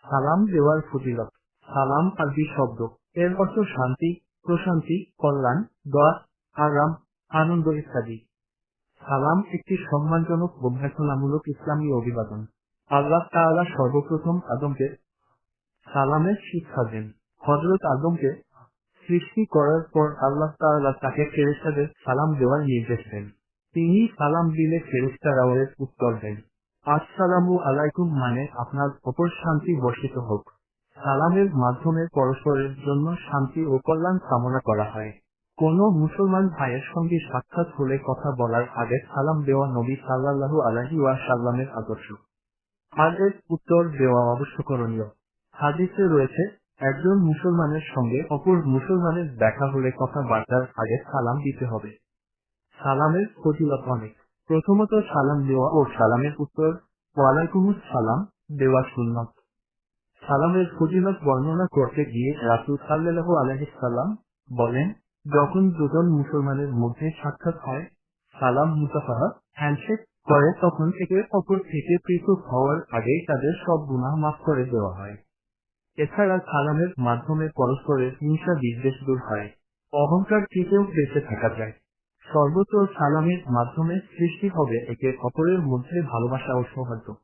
সালাম দেওয়ার ফজিলত। সালাম আরবি শব্দ। এর অর্থ শান্তি, প্রশান্তি, কল্যাণ, দোয়া, আরাম, আনন্দ ইত্যাদি। সালাম একটি সম্মানজনক অভ্যর্থনামূলক ইসলামী অভিবাদন। আল্লাহ তাআলা সর্বপ্রথম আদমকে সালামের শিক্ষা দেন। হযরত আদমকে সৃষ্টি করার পর আল্লাহ তাআলা তাকে ফেরেশতাদের সালাম দেওয়ার নির্দেশ দেন। তিনি সালাম দিলে ফেরেশতারাও এর উত্তর দেন। আসসালামু আলাইকুম মানে আপনার ওপর শান্তি বর্ষিত হোক। সালামের মাধ্যমে পরস্পরের জন্য শান্তি ও কল্যাণ কামনা করা হয়। কোনো মুসলমান ভাইয়ের সঙ্গে সাক্ষাৎ হলে কথা বলার আগে সালাম দেওয়া নবী সাল্লাল্লাহু আলাইহি ওয়াসাল্লামের আদর্শ। আর এর উত্তর দেওয়া অবশ্যকরণীয়। হাদিসে রয়েছে, একজন মুসলমানের সঙ্গে অপর মুসলমানের দেখা হলে কথাবার্তার আগে সালাম দিতে হবে। সালামের ফজিলত অনেক। প্রথমত সালাম দেওয়া ও সালামের উত্তর ওয়ালাইকুমুস সালাম দেওয়া সুন্নত। সালামের ফজিলত বর্ণনা করতে গিয়ে রাসূল সাল্লাল্লাহু আলাইহি সাল্লাম বলেন, যখন দুজন মুসলমানের মধ্যে সাক্ষাৎ হয়, সালাম মুসাফাহা হ্যান্ডশেক করে তখন একে অপর থেকে পৃথক হওয়ার আগেই তাদের সব গুনাহ মাফ করে দেওয়া হয়। এছাড়া সালামের মাধ্যমে পরস্পরের হিংসা বিদ্বেষ দূর হয়। অহংকার থেকেও বেঁচে থাকা যায়। সর্বত্র সালামের মাধ্যমে সৃষ্টি হবে একে অপরের মধ্যে ভালোবাসা ও সৌহার্দ্য।